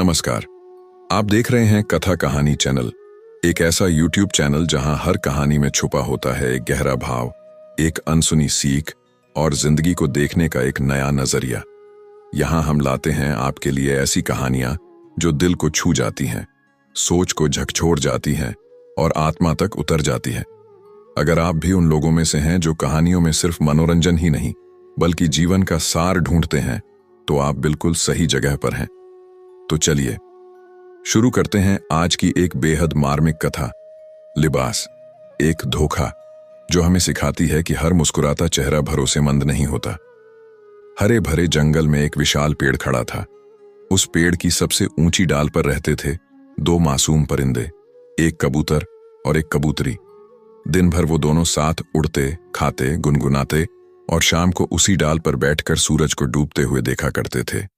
नमस्कार। आप देख रहे हैं कथा कहानी चैनल, एक ऐसा YouTube चैनल जहां हर कहानी में छुपा होता है एक गहरा भाव, एक अनसुनी सीख और जिंदगी को देखने का एक नया नजरिया। यहां हम लाते हैं आपके लिए ऐसी कहानियां जो दिल को छू जाती हैं, सोच को झकझोर जाती हैं और आत्मा तक उतर जाती है। अगर आप भी उन लोगों में से हैं जो कहानियों में सिर्फ मनोरंजन ही नहीं बल्कि जीवन का सार ढूंढते हैं, तो आप बिल्कुल सही जगह पर हैं। तो चलिए शुरू करते हैं आज की एक बेहद मार्मिक कथा, लिबास, एक धोखा, जो हमें सिखाती है कि हर मुस्कुराता चेहरा भरोसेमंद नहीं होता। हरे भरे जंगल में एक विशाल पेड़ खड़ा था। उस पेड़ की सबसे ऊंची डाल पर रहते थे दो मासूम परिंदे, एक कबूतर और एक कबूतरी। दिन भर वो दोनों साथ उड़ते, खाते, गुनगुनाते और शाम को उसी डाल पर बैठकर सूरज को डूबते हुए देखा करते थे।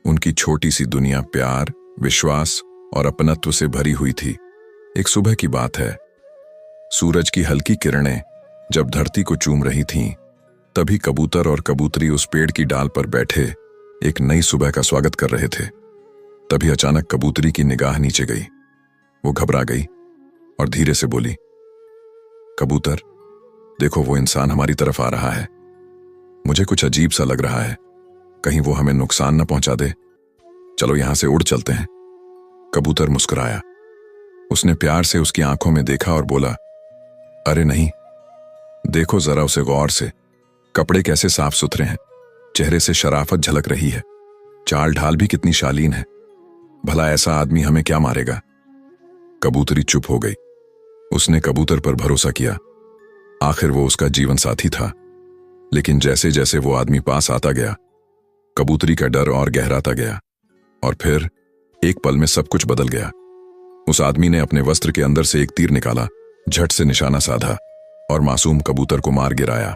उनकी छोटी सी दुनिया प्यार, विश्वास और अपनत्व से भरी हुई थी। एक सुबह की बात है। सूरज की हल्की किरणें जब धरती को चूम रही थीं, तभी कबूतर और कबूतरी उस पेड़ की डाल पर बैठे एक नई सुबह का स्वागत कर रहे थे। तभी अचानक कबूतरी की निगाह नीचे गई। वो घबरा गई और धीरे से बोली, कबूतर, देखो वो इंसान हमारी तरफ आ रहा है। मुझे कुछ अजीब सा लग रहा है, कहीं वो हमें नुकसान न पहुंचा दे। चलो यहां से उड़ चलते हैं। कबूतर मुस्कुराया। उसने प्यार से उसकी आंखों में देखा और बोला, अरे नहीं, देखो जरा उसे गौर से। कपड़े कैसे साफ सुथरे हैं, चेहरे से शराफत झलक रही है, चाल ढाल भी कितनी शालीन है। भला ऐसा आदमी हमें क्या मारेगा? कबूतरी चुप हो गई। उसने कबूतर पर भरोसा किया, आखिर वो उसका जीवन साथी था। लेकिन जैसे जैसे वो आदमी पास आता गया, कबूतरी का डर और गहराता गया और फिर एक पल में सब कुछ बदल गया। उस आदमी ने अपने वस्त्र के अंदर से एक तीर निकाला, झट से निशाना साधा और मासूम कबूतर को मार गिराया।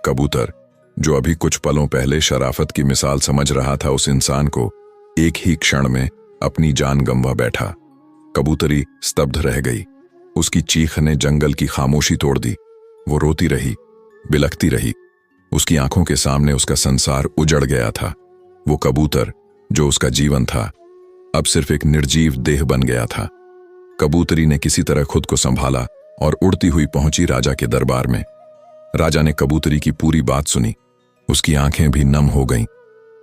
कबूतर, जो अभी कुछ पलों पहले शराफत की मिसाल समझ रहा था, उस इंसान को एक ही क्षण में अपनी जान गंवा बैठा। कबूतरी स्तब्ध रह गई। उसकी चीख ने जंगल की खामोशी तोड़ दी। वो रोती रही, बिलखती रही। उसकी आंखों के सामने उसका संसार उजड़ गया था। वो कबूतर जो उसका जीवन था, अब सिर्फ एक निर्जीव देह बन गया था। कबूतरी ने किसी तरह खुद को संभाला और उड़ती हुई पहुंची राजा के दरबार में। राजा ने कबूतरी की पूरी बात सुनी। उसकी आंखें भी नम हो गईं।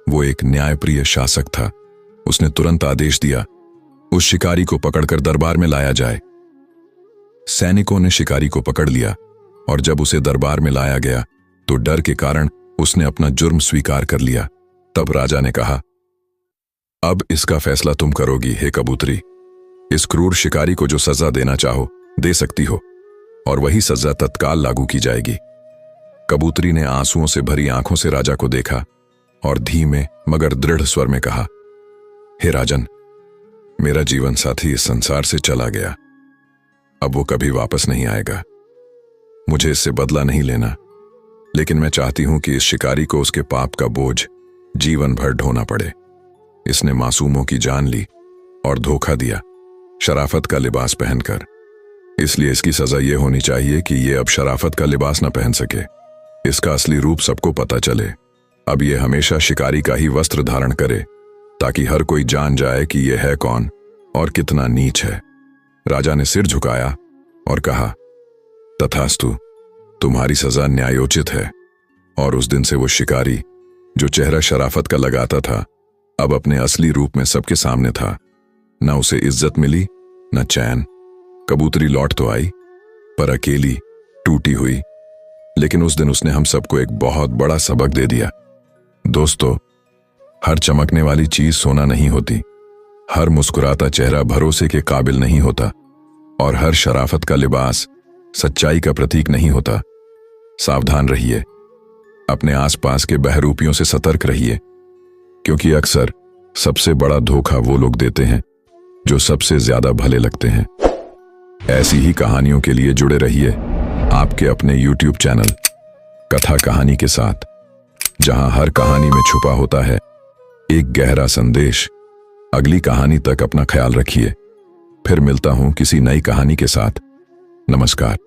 वो एक न्यायप्रिय शासक था। उसने तुरंत आदेश दिया, उस शिकारी को पकड़कर दरबार में लाया जाए। सैनिकों ने शिकारी को पकड़ लिया और जब उसे दरबार में लाया गया तो डर के कारण उसने अपना जुर्म स्वीकार कर लिया। तब राजा ने कहा, अब इसका फैसला तुम करोगी हे कबूतरी। इस क्रूर शिकारी को जो सजा देना चाहो दे सकती हो और वही सजा तत्काल लागू की जाएगी। कबूतरी ने आंसुओं से भरी आंखों से राजा को देखा और धीमे मगर दृढ़ स्वर में कहा, हे राजन, मेरा जीवन साथी इस संसार से चला गया। अब वो कभी वापस नहीं आएगा। मुझे इससे बदला नहीं लेना, लेकिन मैं चाहती हूं कि इस शिकारी को उसके पाप का बोझ जीवन भर ढोना पड़े। इसने मासूमों की जान ली और धोखा दिया, शराफत का लिबास पहनकर। इसलिए इसकी सजा यह होनी चाहिए कि ये अब शराफत का लिबास न पहन सके। इसका असली रूप सबको पता चले। अब ये हमेशा शिकारी का ही वस्त्र धारण करे, ताकि हर कोई जान जाए कि यह है कौन और कितना नीच है। राजा ने सिर झुकाया और कहा, तथास्तु, तुम्हारी सजा न्यायोचित है। और उस दिन से वो शिकारी जो चेहरा शराफत का लगाता था, अब अपने असली रूप में सबके सामने था। न उसे इज्जत मिली, न चैन। कबूतरी लौट तो आई, पर अकेली, टूटी हुई। लेकिन उस दिन उसने हम सबको एक बहुत बड़ा सबक दे दिया। दोस्तों, हर चमकने वाली चीज सोना नहीं होती, हर मुस्कुराता चेहरा भरोसे के काबिल नहीं होता और हर शराफत का लिबास सच्चाई का प्रतीक नहीं होता। सावधान रहिए, अपने आसपास के बहरूपियों से सतर्क रहिए, क्योंकि अक्सर सबसे बड़ा धोखा वो लोग देते हैं जो सबसे ज्यादा भले लगते हैं। ऐसी ही कहानियों के लिए जुड़े रहिए आपके अपने YouTube चैनल कथा कहानी के साथ, जहां हर कहानी में छुपा होता है एक गहरा संदेश। अगली कहानी तक अपना ख्याल रखिए। फिर मिलता हूं किसी नई कहानी के साथ। नमस्कार।